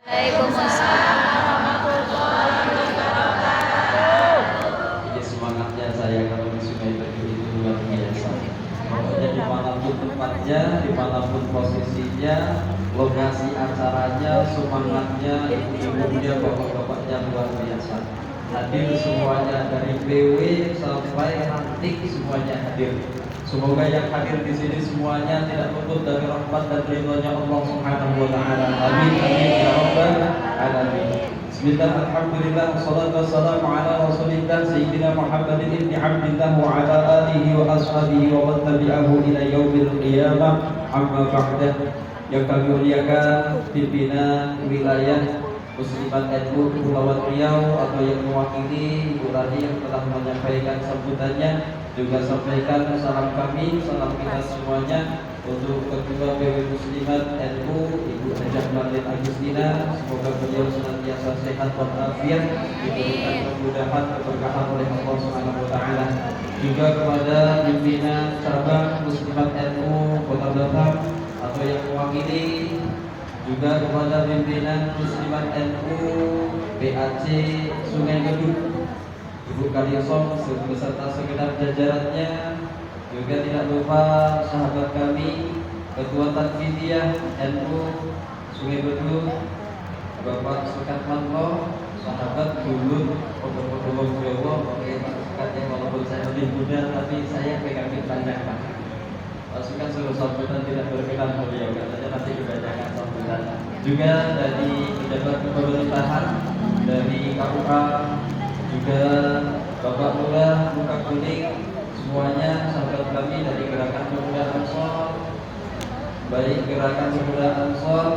Waalaikumsalam warahmatullahi wabarakatuh. Jadi semangatnya saya kalau di Sungai Bedu itu luar biasa. Pokoknya dimanapun tempatnya, dimanapun posisinya, lokasi acaranya, semangatnya, ibu-ibunya, bapak-bapaknya luar biasa. Hadir semuanya dari PW sampai ranting semuanya hadir. Semoga yang hadir di sini semuanya tidak luput dari rahmat dan ridhonya Allah Subhanahu wa taala. Amin amin ya rabbal alamin. Bismillah, alhamdulillah, wassalatu wassalamu ala rasulillah sayyidina Muhammadin ibni Abdillah wa ala alihi wa ashabihi wa man tabi'ahu ila yaumil qiyamah. Amma ba'da. Yang kami muliakan pimpinan wilayah Muslimat NU Kepulauan Riau atau yang mewakili Ibu Rani yang telah menyampaikan sambutannya, juga sampaikan salam kami, salam kita semuanya untuk Ketua PW Muslimat NU Ibu Hajah Marlin Agustina. Semoga beliau senantiasa sehat walafiat, diberikan kemudahan keberkahan oleh Allah Subhanahu wa taala. Juga kepada pimpinan cabang Muslimat NU Kota Batam atau yang mewakili, juga kepada pimpinan Muslimat NU BAC Sungai Bedu, Ibu Kaliosong beserta segenap jajarannya. Juga tidak lupa sahabat kami Ketua Tanfidiyah NU Sungai Bedu Bapak Sekat Manto, sahabat dulu pondok Jawa. Oke Pak Sekat, ya walaupun saya lebih muda tapi saya pegang panjang Pak. Pasukan seluruh sambutan tidak berkenan beliau, katanya nanti dibacakan sambutan. Juga dari pejabat pemerintahan, dari KUA, juga Bapak Lurah Muka Kuning, semuanya sahabat kami dari Gerakan Pemuda Ansor, baik Gerakan Pemuda Ansor,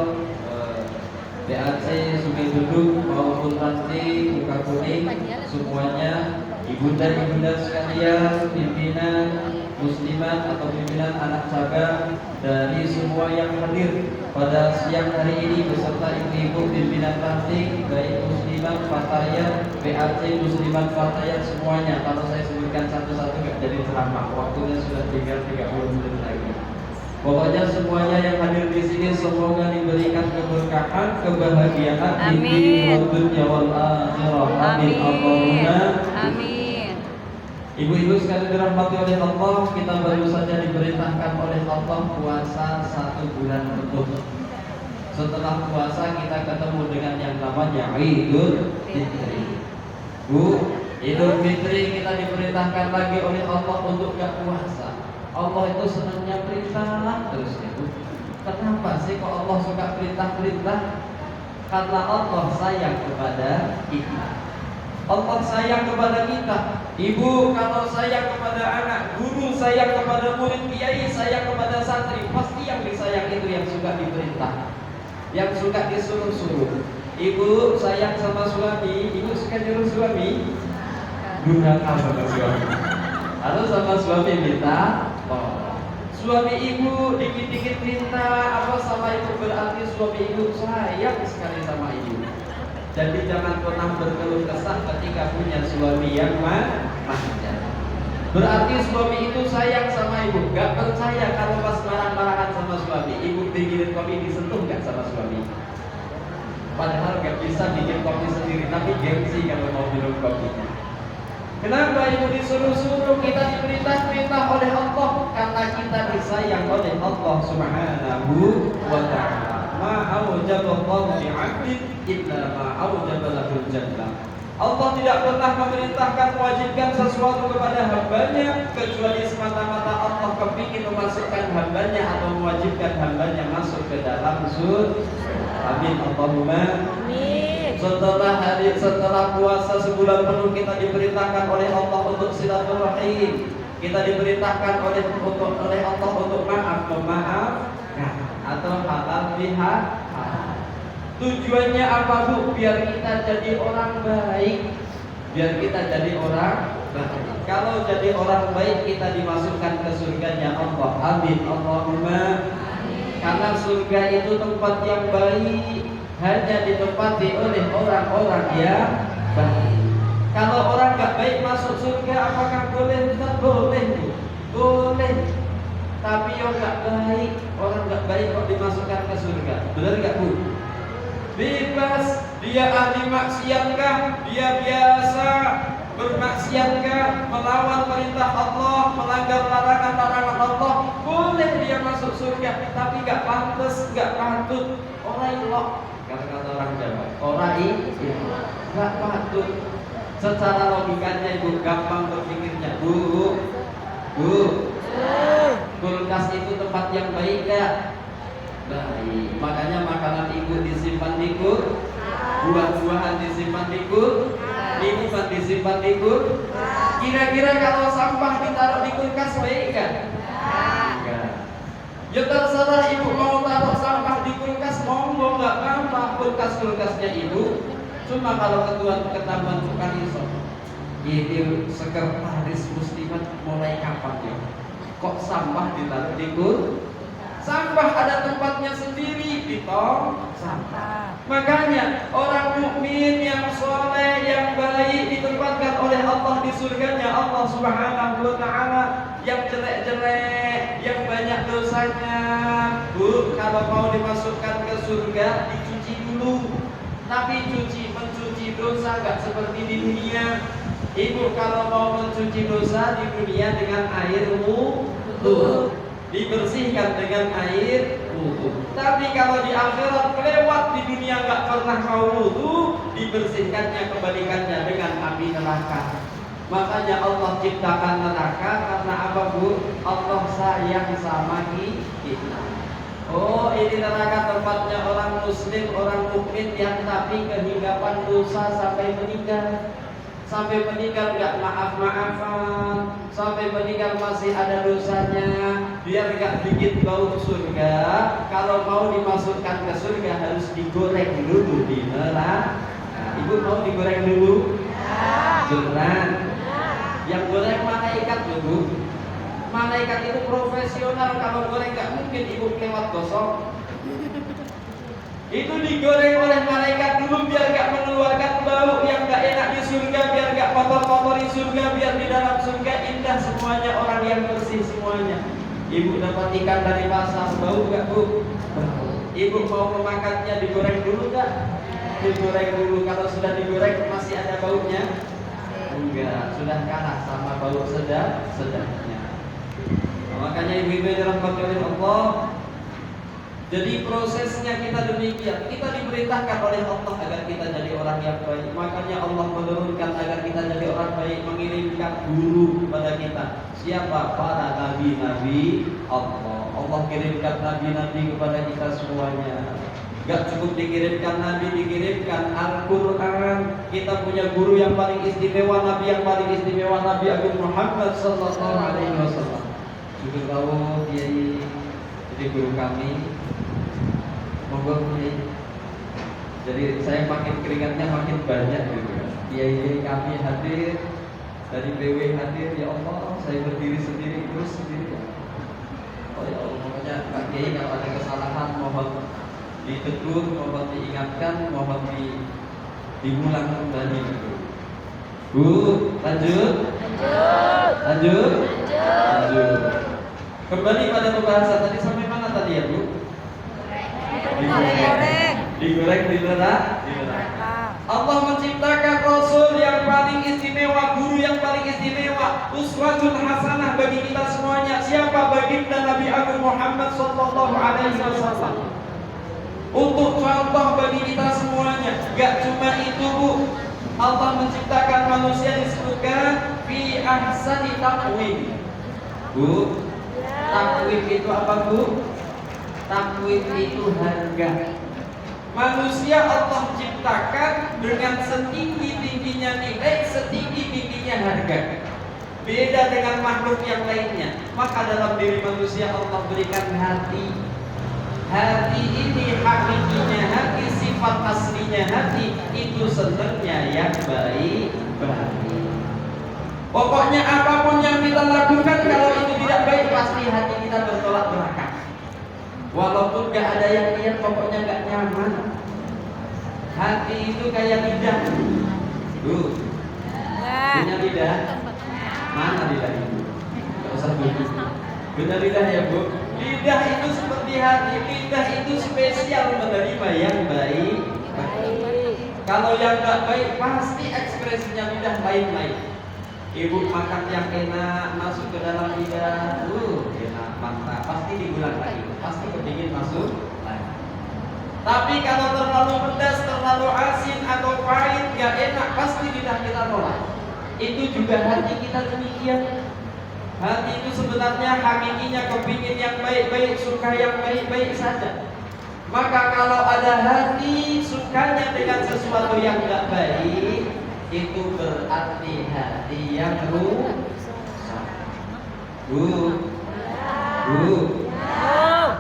BAC Sungai Bedu maupun Ranti Muka Kuning, semuanya ibunda-ibunda sekalian, pimpinan Muslimat atau pimpinan anak cabang dari semua yang hadir pada siang hari ini beserta ibu-ibu pimpinan ranting, baik Muslimat, Fatayat, BAC, Muslimat, Fatayat semuanya. Kalau saya sebutkan satu-satu nggak jadi ceramah, waktunya sudah tinggal 30 menit lagi. Pokoknya semuanya yang hadir di sini semoga diberikan keberkahan, kebahagiaan di dunia wal akhirah. Amin Allahumma amin. Ibu-ibu sekalian dirahmati oleh Allah, kita baru saja diperintahkan oleh Allah puasa 1 bulan penuh. Setelah puasa kita ketemu dengan yang namanya Idul Fitri. Bu, Idul Fitri kita diperintahkan lagi oleh Allah untuk gak puasa. Allah itu senangnya perintah terus ya Bu. Kenapa sih kok Allah suka perintah-perintah? Karena Allah sayang kepada kita. Allah sayang kepada kita. Ibu kalau sayang kepada anak, guru sayang kepada murid, kiai sayang kepada santri, pasti yang disayang itu yang suka diperintah, yang suka disuruh-suruh. Ibu sayang sama suami, ibu suka nyuruh suami, durhaka sama suami. Lalu sama suami minta tolong. Suami ibu dikit-dikit minta apa sama ibu, berarti suami ibu sayang sekali sama ibu. Jadi jangan pernah berkeluh kesah ketika punya suami yang manja. Berarti suami itu sayang sama ibu. Gak percaya kalau pas marah-marahan sama suami, ibu bikinin kopi disentuh gak sama suami? Padahal gak bisa bikin kopi sendiri, tapi gengsi kalau mau minum kopinya. Kenapa ibu disuruh-suruh? Kita diperintah-perintah oleh Allah karena kita disayang oleh Allah Subhanahu wa ta'ala. Ma aujaballahu li'abdin illa ma aujabalahul jannah. Allah tidak pernah memerintahkan mewajibkan sesuatu kepada hambanya kecuali semata-mata Allah kepingin memasukkan hambanya atau mewajibkan hambanya masuk ke dalam surga. Amin Allahumma amin. Setelah puasa sebulan penuh kita diperintahkan oleh Allah untuk silaturahim. Kita diperintahkan oleh Allah untuk memaafkan atau halal bihalal. Tujuannya apa Bu? Biar kita jadi orang baik. Biar kita jadi orang baik. Kalau jadi orang baik kita dimasukkan ke surganya Allah. Amin Allahumma amin. Karena surga itu tempat yang baik, hanya ditempati oleh orang-orang yang baik. Kalau orang gak baik masuk surga, apakah boleh? Tidak boleh. Boleh. Tapi yang gak baik, orang gak baik kok dimasukkan ke surga. Benar gak Bu? bebas. Dia ahli maksiatkah? Dia biasa bermaksiatkah? Melawan perintah Allah, melanggar larangan-larangan Allah, boleh dia masuk surga. Tapi gak pantas, gak patut. Orang ilok, kata-kata orang Jawa, orang ilok, gak patut. Secara logikanya ibu gampang berpikirnya. Bu, kulkas itu tempat yang baik gak? Baik. Makanya makanan ibu disimpan di kulkas, buah-buahan disimpan di kulkas, minuman disimpan di kulkas. Kira-kira kalau sampah ditaruh di kulkas baik gak? Enggak. Ya terserah ibu mau taruh sampah di kulkas, monggo, nggak apa-apa. Kulkas-kulkasnya ibu. Cuma kalau ketahuan tukang iso, ini sekretaris muslimat mulai kapan ya? Kok sampah ditaruh di kulkas? Sampah ada tempatnya sendiri di tong sampah. Makanya orang mukmin yang soleh, yang baik ditempatkan oleh Allah di surganya Allah Subhanahu wa Ta'ala. Yang jelek-jelek, yang banyak dosanya, Bu, kalau mau dimasukkan ke surga dicuci dulu. Tapi mencuci dosa gak seperti di dunia. Ibu kalau mau mencuci dosa di dunia dengan air wudu, dibersihkan dengan air wudu. Tapi kalau di akhirat kelewat di dunia nggak pernah mau wudu, dibersihkannya kebalikannya dengan api neraka. Makanya Allah ciptakan neraka karena apa, Bu? Allah sayang sama kita. Oh, ini neraka tempatnya orang muslim, orang mukmin yang tapi kehinggapan dosa sampai meninggal. Sampai meninggal gak maaf-maafan, sampai meninggal masih ada dosanya, biar gak bikin bau surga. Kalau mau dimasukkan ke surga harus digoreng dulu di neraka. Ibu mau digoreng dulu? Jangan. Yang goreng malaikat dulu. Malaikat itu profesional, kalau goreng gak mungkin ibu lewat gosong. Itu digoreng oleh malaikat dulu biar gak mengeluarkan bau yang gak enak di surga, biar gak kotor-kotor di surga, biar di dalam surga indah semuanya, orang yang bersih semuanya. Ibu dapat ikan dari pasar, bau gak, Bu? Ibu mau memakannya digoreng dulu gak? Digoreng dulu. Kalau sudah digoreng masih ada baunya? Enggak, sudah kalah sama bau sedapnya. Makanya ibu-ibu dirahmati oleh Allah, jadi prosesnya kita demikian. Kita diperintahkan oleh Allah agar kita jadi orang yang baik. Makanya Allah menurunkan agar kita jadi orang baik, mengirimkan guru kepada kita. Siapa? Para nabi-nabi Allah. Allah kirimkan nabi-nabi kepada kita semuanya. Gak cukup dikirimkan nabi, dikirimkan Al-Quran. Kita punya guru yang paling istimewa, nabi yang paling istimewa, Nabi Agung Muhammad Sallallahu Alaihi Wasallam. Juga tahu dia jadi guru kami. Monggo Kiai. Jadi saya makin keringatnya makin banyak gitu kan. Kiai kami hadir, dari PW hadir, ya Allah, saya berdiri sendiri terus sendiri. Oh ya Allah, makanya Pak Kiai kalau ada kesalahan mohon ditegur, mohon diingatkan, mohon diulang kembali gitu. Bu, lanjut. Kembali pada pembahasan tadi sampai mana tadi ya, Bu? Digoreng di neraka. Allah menciptakan Rasul yang paling istimewa, guru yang paling istimewa, uswatun hasanah bagi kita semuanya. Siapa? Baginda Nabi Agung Muhammad Sallallahu Alaihi Wasallam. Untuk contoh bagi kita semuanya. Gak cuma itu, Bu. Allah menciptakan manusia disebutkan fi ahsani taqwim. Bu, takwim itu apa, Bu? Takwim itu harga. Manusia Allah ciptakan dengan setinggi-tingginya nilai, setinggi-tingginya harga. Beda dengan makhluk yang lainnya. Maka dalam diri manusia Allah berikan hati. Hati ini hakikinya hati, sifat aslinya hati. Itu senangnya yang baik. Pokoknya apapun yang kita lakukan, kalau itu tidak baik, pasti hati kita bertolak belakang. Walaupun gak ada yang lihat, pokoknya gak nyaman. Hati itu kayak lidah. Bu, punya lidah? Mana lidah itu? Gak usah bunyi. Punya lidah ya, Bu? Lidah itu seperti hati. Lidah itu spesial menerima yang baik. Kalau yang nggak baik pasti ekspresinya lidah lain-lain. Ibu makan yang enak masuk ke dalam lidah, enak mantap, pasti diulang lagi, pasti kepingin masuk lagi. Tapi kalau terlalu pedas, terlalu asin atau pahit, nggak enak, pasti lidah kita nolak. Itu juga hati kita demikian. Hati itu sebenarnya hakikinya kepingin yang baik-baik, suka yang baik-baik saja. Maka kalau ada hati sukanya dengan sesuatu yang tidak baik, itu berarti hati yang rusak.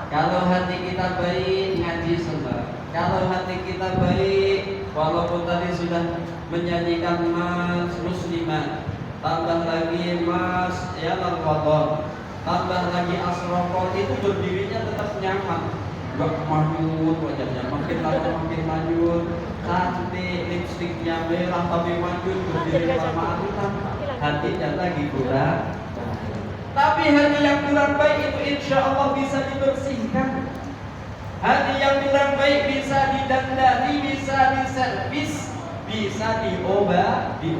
Kalau hati kita baik, ngaji senang. Kalau hati kita baik, walaupun tadi sudah menyanyikan mas muslimat, tambah lagi mas ya al-qadar, tambah lagi asrofon, itu berdirinya tetap nyaman. Gak manyun wajahnya, makin lama makin manyun, cantik, lipstiknya merah tapi manyun, berdiri lama hatinya lagi kurang. Tapi hati yang kurang baik itu insya Allah bisa dibersihkan. Hati yang kurang baik bisa didandani, bisa diservis, bisa diobati.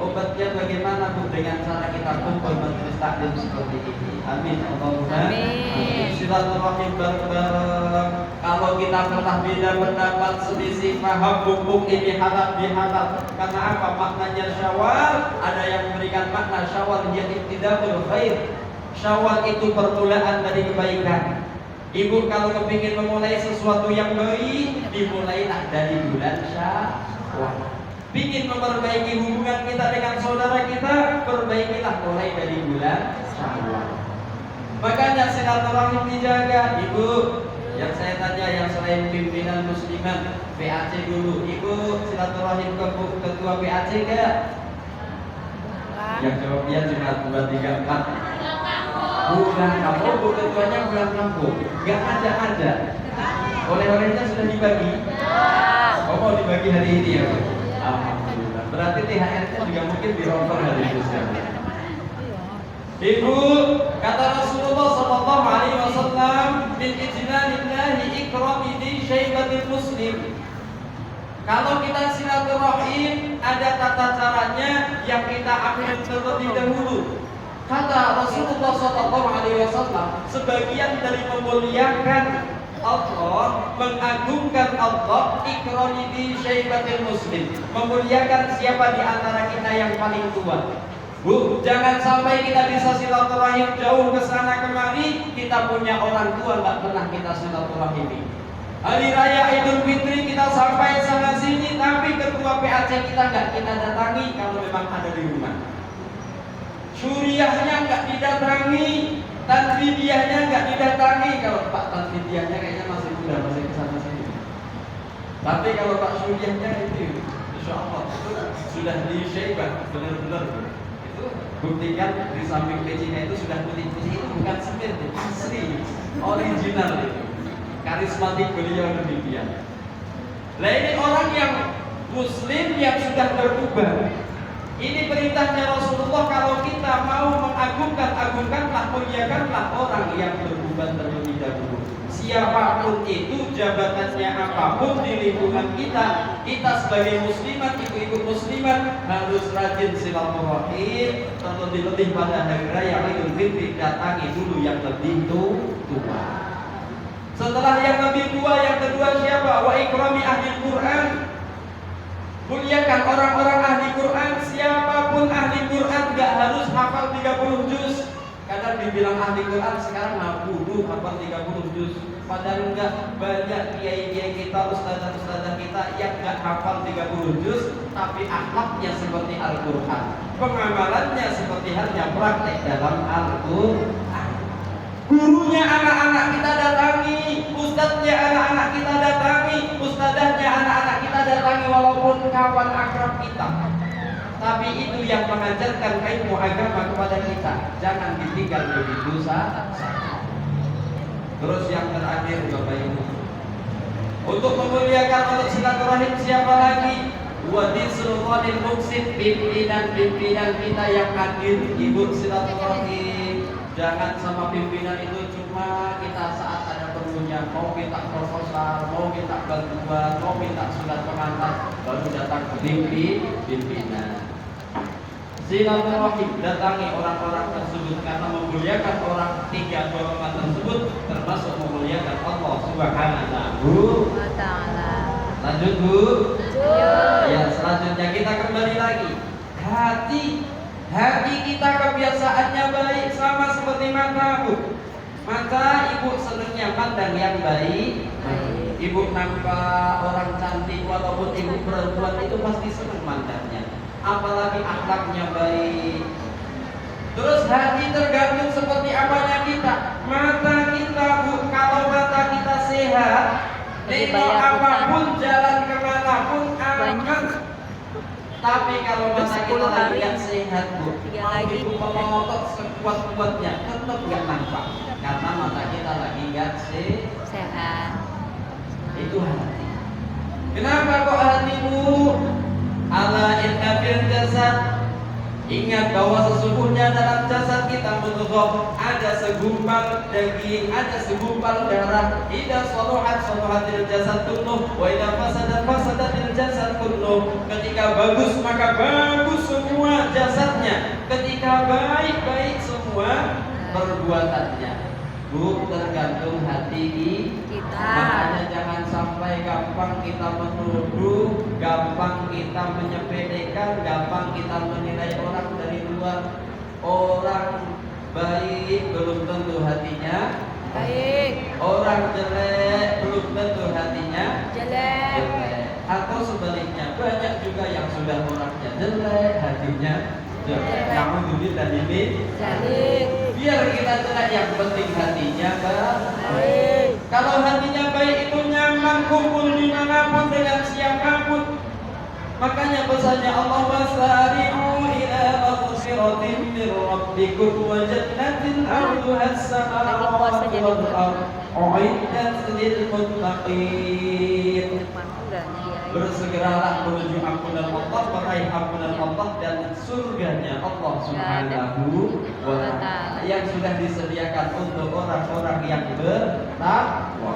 Obatnya bagaimana Bu? Dengan cara kita kumpul majelis taklim seperti ini. Amin Allahumma amin. Silaturahim bareng-bareng. Kalau kita pernah beda pendapat, selisih paham, hukum ini halal bihalal. Karena apa? Maknanya Syawal. Ada yang memberikan makna Syawal dia ibtidaul khair. Syawal itu permulaan dari kebaikan. Ibu kalau kepingin memulai sesuatu yang baik, dimulailah dari bulan Syawal. Ingin memperbaiki hubungan kita dengan saudara kita, perbaikilah mulai dari bulan Syawal. Makanya silaturahim dijaga. Ibu, yang saya tanya yang selain pimpinan muslimat PAC dulu, Ibu silaturahim ke ketua PAC enggak? Yang jawab dia cuma 2, 3, 4. Bukan kamu, Bu ketuanya bukan kampung. Enggak ada. Oleh-olehnya sudah dibagi. Oh, mau dibagi hari ini ya, Bu? Alhamdulillah. Berarti THR-nya juga mungkin dirompor hari ini. Ibu, kata Rasulullah sallallahu alaihi wasallam, min ijlalillahi ikrami di syaibatil muslim. Kalau kita silaturahim, ada tata caranya yang kita ambil terlebih dahulu. Kata Rasulullah sallallahu alaihi wasallam, sebagian dari memuliakan Allah, mengagungkan Allah, ikrami di syaibatil muslim, memuliakan siapa di antara kita yang paling tua. Bu, jangan sampai kita bisa silaturahim jauh ke sana kemari, kita punya orang tua nggak pernah kita silaturahimi. Hari raya Idul Fitri kita sampai sana sini, tapi ketua PAC kita nggak kita datangi kalau memang ada di rumah. Suriahnya nggak didatangi, tanfidiahnya nggak didatangi. Kalau Pak tanfidiahnya kayaknya masih muda, masih ke sana sini. Tapi kalau Pak Suriahnya itu, insya Allah itu sudah di syaibah benar-benar. Buktikan di samping pecinya itu sudah putih-putih, itu bukan semir, asli, original itu. Karismatik beliau demikian. Nah ini orang yang muslim yang sudah berubah. Ini perintahnya Rasulullah, kalau kita mau agungkanlah, muliakanlah orang yang berubah terlebih dahulu. Siapapun itu, jabatannya apapun di lingkungan kita, kita sebagai muslimat, ibu-ibu muslimat harus rajin silaturahim. Terlebih-lebih pada hari raya Idul Fitri, datangi dulu yang lebih tua. Setelah yang lebih tua, yang kedua siapa? Wa ikrami ahli Quran. Muliakan orang-orang ahli Quran. Siapapun ahli Quran, gak harus hafal 30 juz. Kadang dibilang ahli Quran sekarang hafal 30 juz. Padahal enggak, banyak kiai-kiai kita, ustazah-ustazah kita yang enggak hafal 30 juz, tapi akhlaknya seperti Al-Quran, pengamalannya seperti halnya praktek dalam Al-Quran. Gurunya anak-anak kita datangi, ustadznya anak-anak kita datangi, ustazahnya anak-anak kita datangi, walaupun kawan akrab kita. Tapi itu yang mengajarkan ilmu agama kepada kita. Jangan ditinggal begitu saja. Terus yang terakhir Bapak Ibu, untuk memuliakan, untuk silaturahim siapa lagi? Wadi sultanil muksid, pimpinan-pimpinan kita yang hadir. Ibu silaturahim, jangan sama pimpinan itu cuma kita saat ada perlunya, mau minta proposal, mau minta bantuan, mau minta surat pengantar, baru datang ke pimpinan. Silaturahim, datangi orang-orang tersebut karena memuliakan orang tiga golongan tersebut termasuk memuliakan Allah Subhanahu wa Ta'ala. Lanjut Bu. Ya, selanjutnya kita kembali lagi. Hati kita kebiasaannya baik sama seperti mata Bu. Mata ibu senangnya pandang yang baik. Ibu nampak orang cantik walaupun ibu perempuan itu pasti senang mandangnya. Apalagi akhlaknya baik. Terus hati tergantung seperti apanya kita. Mata kita Bu, kalau mata kita sehat, nengok apapun, jalan kemanapun aman. Tapi kalau mata kita lagi gak sehat Bu, mau ibu melotot sekuat-kuatnya tetap gak nampak. Karena mata kita lagi gak sehat. Itu hati. Kenapa kok hatimu? Ala inna fil jasad, ingat bahwa sesungguhnya dalam jasad kita mudghah, ada segumpal daging, ada segumpal darah. Idza salahatil jasad kulluh wa idza fasadatil jasad kulluh. Ketika bagus maka bagus semua jasadnya, ketika baik semua perbuatannya. Bu, tergantung hati kita. Makanya jangan sampai gampang kita menuduh, gampang kita menyepelekan, gampang kita menilai orang dari luar. Orang baik belum tentu hatinya baik. Orang jelek belum tentu hatinya jelek. Atau sebaliknya, banyak juga yang sudah orangnya jelek, hatinya jelek. Namun dulu tadi jelek. Biar kita jelek, yang penting hatinya baik. Kalau hatinya baik itu nyaman, kumpul dimanapun dengan siapapun. Makanya pesannya Allah, wasari'u ila maghfiratin min rabbikum wa jannatin 'arduha as-samawati wal ardh u'iddat lil muttaqin. Bersegeralah menuju ampunan Allah, meraih ampunan Allah dan surganya Allah Subhanahu wa Ta'ala yang sudah disediakan untuk orang-orang yang bertakwa.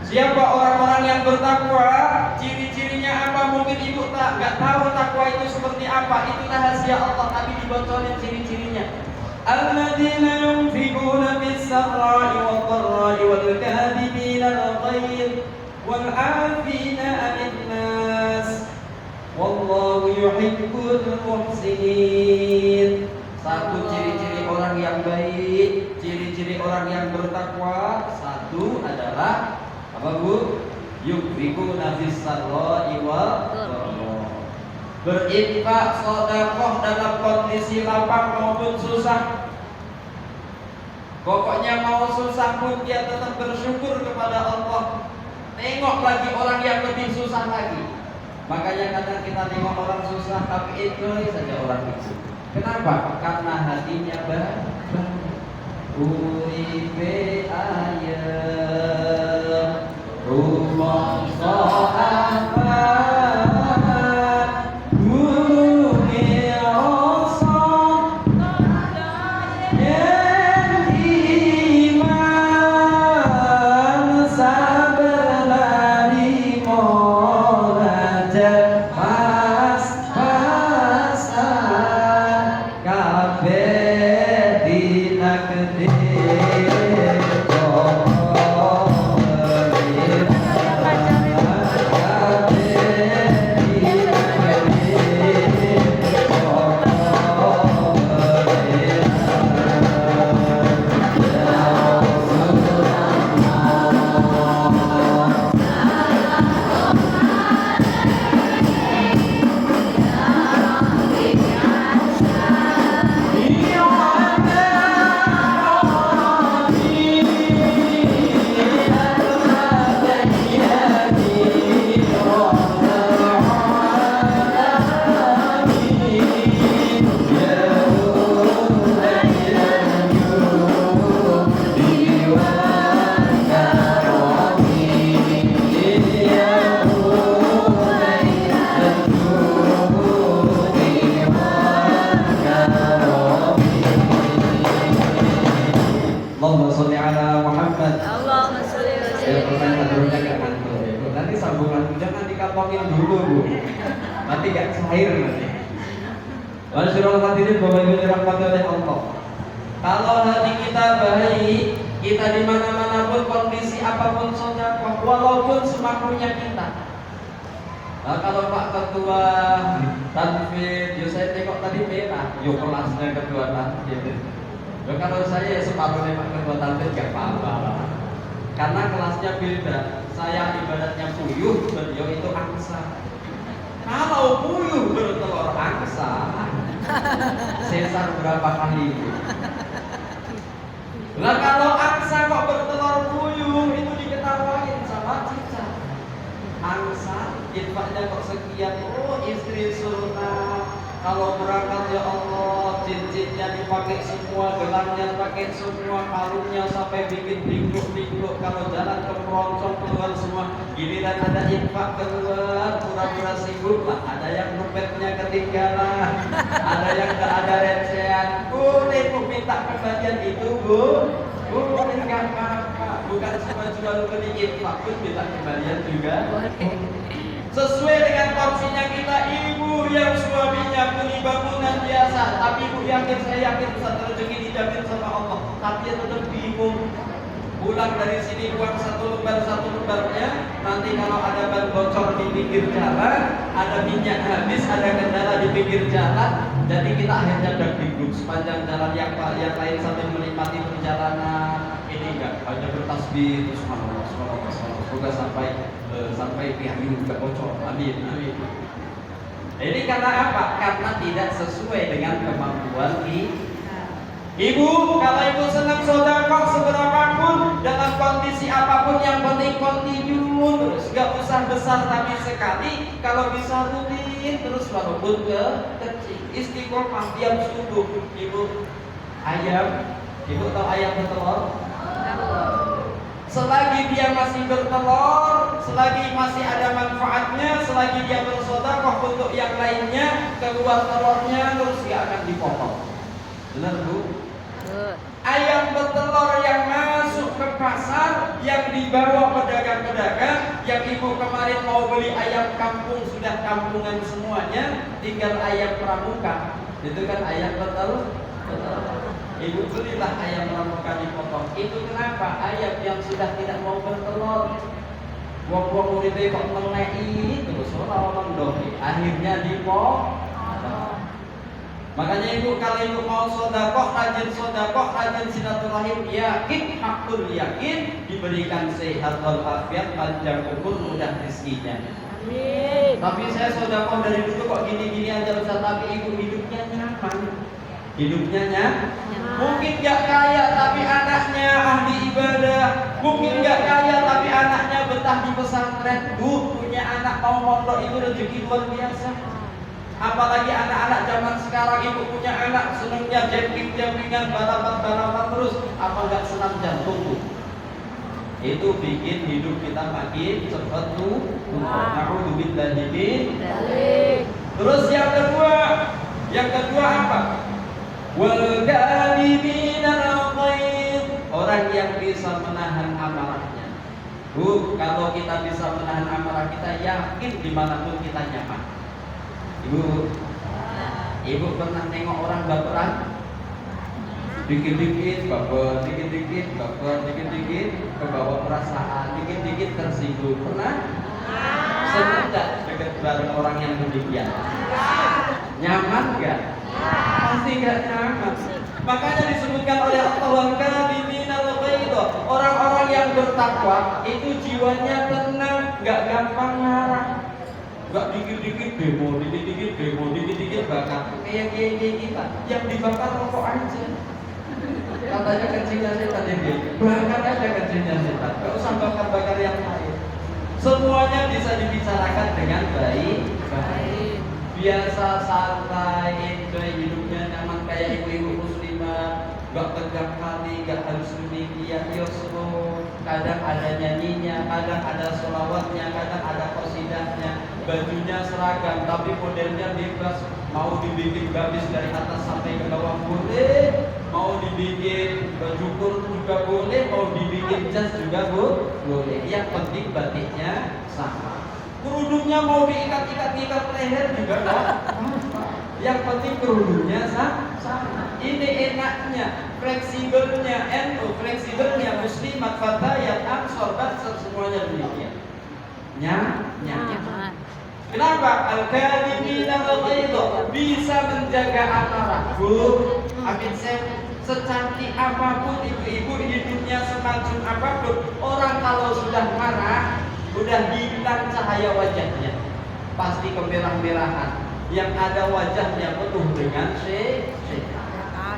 Siapa orang-orang yang bertakwa? Ciri-cirinya apa? Mungkin ibu nggak tahu takwa itu seperti apa. Itu rahasia Allah, tapi dibocorin ciri-cirinya. Alladzina yunfiquna bis-sarra'i wad-dharra'i wal-kadhibina al-ghayz wal-'afina 'anil nas wallahu yuhibbul muhsinin. Satu ciri-ciri orang yang baik, ciri-ciri orang yang bertakwa, satu adalah apa Bu? Yunfiquna bis-sarra'i wad-dharra. Berinfak sedekah dalam kondisi lapang maupun susah. Pokoknya mau susah pun dia tetap bersyukur kepada Allah. Tengok lagi orang yang lebih susah lagi. Makanya kadang kita tengok orang susah tapi enjoy saja orang itu. Kenapa? Karena hatinya baik. Uripe ayem rumah sahabat bumi rasa yang iman sabar di mola pas-pasan kabeh dinakde. minum dulu Bu, nanti gak cair nanti. Masyaallah hadirin Bapak Ibu dirahmati oleh Allah. Kalau hati kita baik, kita di mana-mana pun kondisi apapun sedekah, walaupun semampunya kita. Nah, kalau Pak Ketua Tanfid, yo saya tengok tadi merah, yo kelasnya Ketua Tanfid. Yo kalau saya ya separuhnya Pak Ketua Tanfid gak apa-apa. Karena kelasnya beda. Saya ibadatnya puyuh, beliau itu angsa. Kalau puyuh bertelur angsa, sesar berapa kali? Nah kalau angsa kok bertelur puyuh, itu diketawain sama cicak. Angsa, infaknya kok sekian, oh istri sultan. Kalau berangkat ya Allah, cincinnya dipakai semua, gelangnya pakai semua, kalungnya sampai bikin bingluk-bingluk. Kalau jalan ke peroncong keluar semua. Giliran ada infak keluar, pura-pura sibuk lah. Ada yang dompetnya ketinggalan, ada yang gak ada recehan. Boleh Bu minta pembagian itu Bu, boleh nggak apa-apa. Bukan cuma jual beli infak pun minta kembalian juga. Sesuai dengan porsinya kita. Ibu yang suaminya beli bangunan biasa, tapi ibu yakin, saya yakin satu rezeki dijamin sama Allah, tapi dia tetap bingung. Pulang dari sini uang satu lembarnya, nanti kalau ada ban bocor di pinggir jalan, ada minyak habis, ada kendala di pinggir jalan, jadi kita akhirnya bingung sepanjang jalan yang lain sambil menikmati perjalanan. Ini enggak hanya bertasbih, subhanallah, subhanallah, subhanallah, semoga sampai pihak ini juga bocor. Amin, amin. Ini karena apa? Karena tidak sesuai dengan kemampuan kita. Ibu, kalau ibu senang sedekah seberapapun, dalam kondisi apapun, yang penting continue terus, gak usah besar tapi sekali. Kalau bisa rutin terus, walaupun kecil. Istiqomah tiap subuh. Ibu, ayam, ibu tahu ayam bertelur? Selagi dia masih bertelur, selagi masih ada manfaatnya, selagi dia bersedekah untuk yang lainnya, keluar telurnya terus gak akan dipotong. Benar Bu? Ayam bertelur yang masuk ke pasar, yang dibawa pedagang-pedagang, yang ibu kemarin mau beli ayam kampung, sudah kampungan semuanya, tinggal ayam pramuka. Itu kan ayam bertelur. Ibu belilah ayam pramuka dipotong. Itu kenapa? Ayam yang sudah tidak mau bertelur, wong-wong urip kok melei terus ora mendohi, akhirnya dipotong. Makanya ibu, kalau ibu mau sedekah, rajin silaturahim, yakin, hakul yakin, diberikan sehat walafiat, panjang umur, mudah rezekinya. Amin. Tapi saya sedekah dari dulu kok gini-gini aja Ustaz, tapi ibu hidupnya nyaman. Hidupnya nyaman. Mungkin gak kaya tapi anaknya ahli ibadah. Mungkin gak kaya tapi anaknya betah di pesantren. Bu, punya anak mau mondok itu rezeki luar biasa. Apalagi anak-anak zaman sekarang, ibu punya anak senangnya jamping-jampingan, balapan-balapan terus, apa nggak senam jantung tuh? Itu bikin hidup kita makin cepat tuh. Na'udzubillahi min dzalik. Terus yang kedua apa? Wal kadhibina al-ghaidh, orang yang bisa menahan amarahnya. Bu, kalau kita bisa menahan amarah kita, yakin dimanapun kita nyaman. Ibu pernah nengok orang baperan? Dikit-dikit baper, dikit-dikit baper, dikit-dikit kebawa perasaan, dikit-dikit tersinggung. Pernah? Senang gak dekat bareng orang yang demikian? Nyaman gak? Pasti gak nyaman. Makanya disebutkan oleh Allah, orang-orang yang bertakwa itu jiwanya tenang, gak gampang marah. Gak dikit-dikit demo, dikit-dikit bakar. Kayak kita yang dibakar rokok aja. Katanya kecilnya setan ini, bakar aja kecilnya setan. Gak usah bakar-bakar yang lain. Semuanya bisa dibicarakan dengan baik. Biasa, santai, enjoy hidupnya, nyaman kayak ibu-ibu muslimah. Gak tegang hati, gak harus demikian. Yosro, kadang ada nyanyinya, kadang ada sholawatnya, kadang ada qasidahnya. Bajunya seragam, tapi modelnya bebas. Mau dibikin gamis dari atas sampai ke bawah boleh, mau dibikin baju kurung juga boleh, mau dibikin jas juga boleh. Yang penting batiknya sama. Kerudungnya mau diikat-ikat leher juga nggak apa-apa. Yang penting kerudungnya sama. Ini enaknya, fleksibelnya NU, fleksibelnya muslimat, fatayat, ansor, bansor, semuanya demikian. Nyaman. Kenapa? Al-kadhibina al-ghaidha, bisa menjaga amarah. Bu, Amin secantik apapun ibu-ibu, hidupnya semacam apapun, orang kalau sudah marah, udah hilang cahaya wajahnya, pasti kemerah-merahan. Yang ada wajahnya penuh dengan syaitan.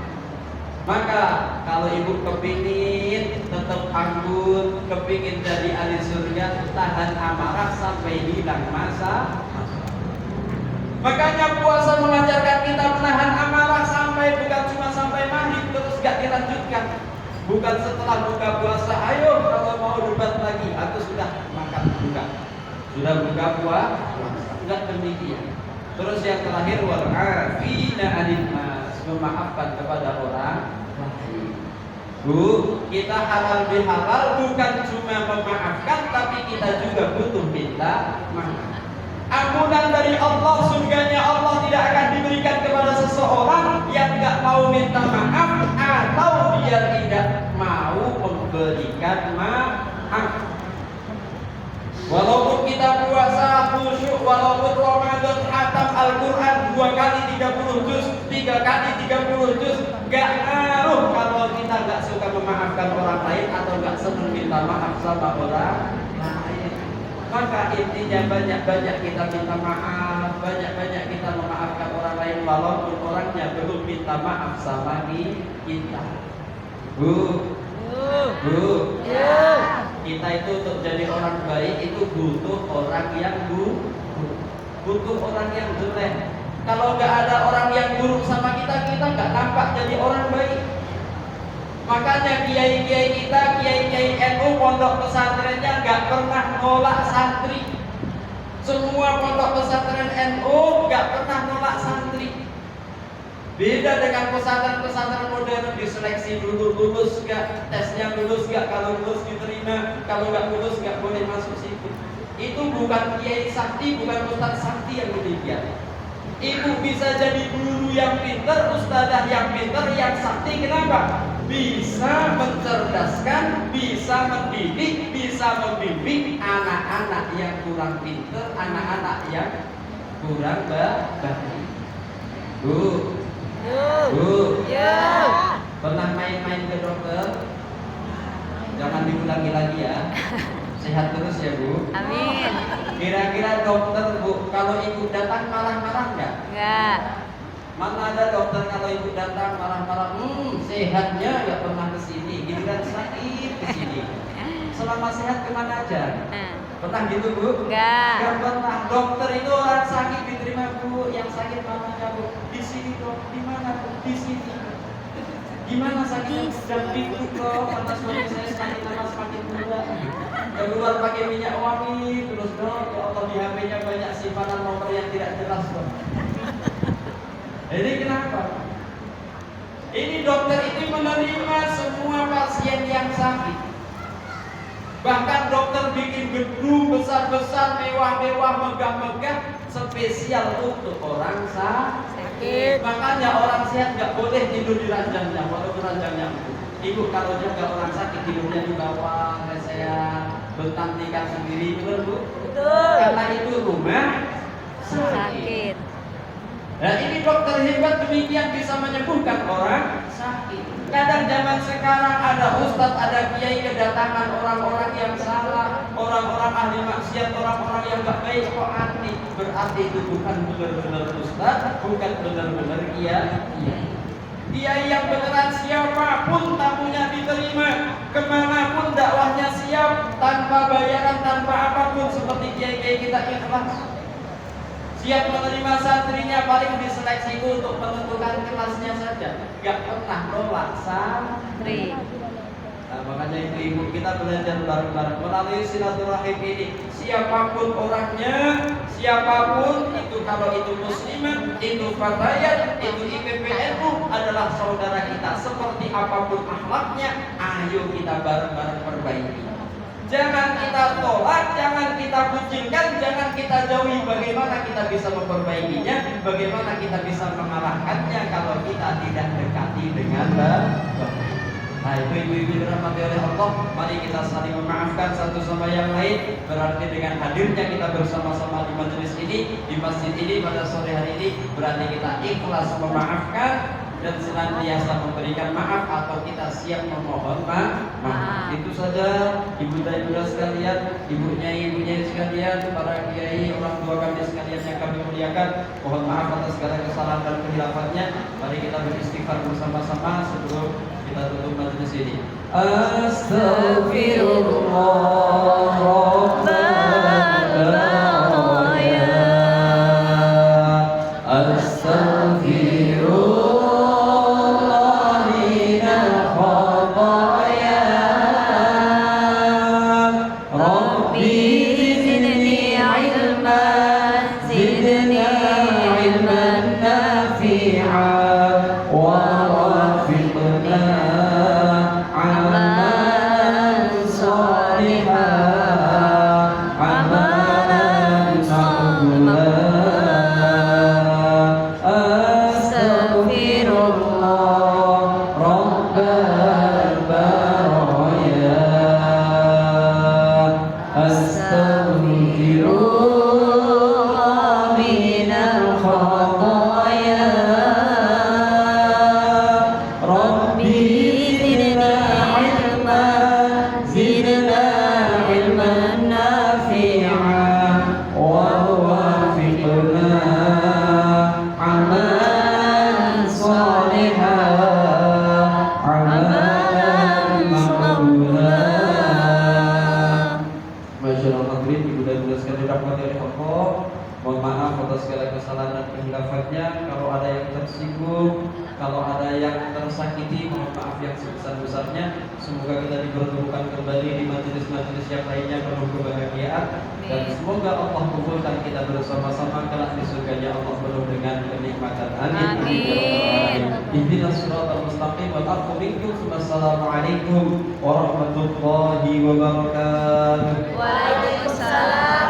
Maka kalau ibu kepingin tetap anggun, kepingin jadi ahli surga, tahan amarah sampai hilang masa. Makanya puasa mengajarkan kita menahan amarah sampai, bukan cuma sampai maghrib terus gak dilanjutkan. Bukan setelah buka puasa, ayo kalau mau debat lagi, aku sudah makan buka, sudah buka puasa, enggak demikian. Terus yang terakhir, wal afina 'anil nas, memaafkan kepada orang lain. Bu, kita halal bihalal bukan cuma memaafkan, tapi kita juga butuh minta maaf. Ampunan dari Allah, surganya Allah tidak akan diberikan kepada seseorang yang tidak mau minta maaf atau dia tidak mau memberikan maaf. Walaupun kita puasa khusyuk, walaupun Ramadan khatam Al-Quran 2 kali 30 juz, 3 kali 30 juz, gak ngaruh kalau kita gak suka memaafkan orang lain atau gak senang minta maaf sama orang lain. Maka intinya banyak-banyak kita minta maaf, banyak-banyak kita memaafkan orang lain walaupun orangnya belum minta maaf sama kita. Bu, kita itu untuk jadi orang baik itu butuh orang yang butuh orang yang jelek. Kalau nggak ada orang yang buruk sama kita nggak nampak jadi orang baik. Makanya kiai-kiai kita, kiai-kiai NU, pondok pesantrennya nggak pernah nolak santri. Semua pondok pesantren NU nggak pernah nolak santri. Beda dengan pesantren-pesantren modern, diseleksi dulu, lulus gak, tesnya lulus gak, kalau lulus diterima, kalau gak lulus gak boleh masuk situ. Itu bukan kiai sakti, bukan ustaz sakti yang demikian. Ibu bisa jadi guru yang pintar, ustazah yang pintar, yang sakti. Kenapa? Bisa mencerdaskan, bisa mendidik, bisa membimbing anak-anak yang kurang pintar, anak-anak yang kurang baik. Bu, pernah main-main ke dokter? Jangan diulangi lagi ya. Sehat terus ya Bu. Amin. Kira-kira dokter Bu, kalau ibu datang marah-marah nggak? Enggak. Mana ada dokter kalau ibu datang marah-marah, sehatnya nggak pernah kesini, giliran sakit kesini. Selama sehat kemana aja? Pernah gitu Bu? Enggak. Enggak pernah. Dokter itu orang sakit diterima Bu, yang sakit mana Bu? Di sini dok. Di mana Bu? Di sini. Gimana sakitnya? Sedang pikuk dok, karena suami saya semakin lama semakin muda. Keluar pakai minyak wangi terus dok. Ya Allah, di HP-nya banyak simpanan nomor yang tidak jelas dok. Ini kenapa? Ini dokter itu menerima semua pasien yang sakit. Bahkan dokter bikin gedung besar-besar, mewah-mewah, megah-megah, spesial untuk orang sakit. Makanya orang sehat nggak boleh tidur di ranjangnya, walaupun ranjangnya empuk. Ibu kalau jaga orang sakit tidurnya di bawah, lesehan, bentang tikar sendiri, betul Bu? Betul. Karena itu rumah sakit. Nah ini dokter hebat demikian bisa menyembuhkan orang sakit. Kadang zaman sekarang ada ustadz, ada kiai kedatangan orang-orang yang salah, orang-orang ahli maksiat, orang-orang yang gak baik kok aneh. Berarti itu bukan benar-benar ustadz, bukan benar-benar kiai. Kiai yang beneran siapapun tamunya diterima, kemanapun dakwahnya siap, tanpa bayaran, tanpa apapun, seperti kiai-kiai kita ikhlas. Siap menerima santrinya, paling diseleksi untuk menentukan kelasnya saja, gak pernah nolak santri. Nah, makanya itu ibu kita belajar bareng-bareng melalui silaturahim ini. Siapapun orangnya, siapapun itu, kalau itu muslimat, itu fatayat, itu IPPNU adalah saudara kita. Seperti apapun akhlaknya, ayo kita bareng-bareng perbaiki. Jangan kita tolak, jangan kita kucilkan, jangan kita jauhi. Bagaimana kita bisa memperbaikinya? Bagaimana kita bisa mengarahkannya kalau kita tidak dekati dengan baik? Nah, itu ibu-ibu dirahmati oleh Allah, mari kita saling memaafkan satu sama yang lain. Berarti dengan hadirnya kita bersama-sama di majelis ini, di masjid ini pada sore hari ini, berarti kita ikhlas memaafkan dan senantiasa memberikan maaf atau kita siap memohon maaf. Itu saja ibu dan ibu sekalian, ibu nyai sekalian, para kiai, orang tua kami sekalian yang kami muliakan. Mohon maaf atas segala kesalahan dan kehilafannya. Mari kita beristighfar bersama-sama sebelum kita tutup majelis ini. Astaghfirullah Rabbal baraya. Astaghfirullah minal khataya. Rabbi zidni ilman, zidni ilman nafi'an wa rafiqna amalan salihan, amalan maqbulan. Astaghfirullah Rabbal baraya. Astaghfirullah minal khataya. Rabbi zidna ilman, zidna ilman nafi'an wa wafiqna amalan salihan, amalan maqbulan. Masyaallah hadirin ibu dan bapak sekalian dirahmati oleh Allah. Mohon maaf atas segala kesalahan dan kehilafannya. Kalau ada yang tersinggung, kalau ada yang tersakiti, mohon maaf yang sebesar-besarnya. Semoga kita dipertemukan kembali di majelis-majelis yang lainnya penuh kebahagiaan. Dan semoga Allah kumpulkan kita bersama-sama kelak di surganya Allah penuh dengan kenikmatan. Amin. Ihdinas siratal mustaqim wal afu minkum. Wassalamualaikum warahmatullahi wabarakatuh. Waalaikumsalam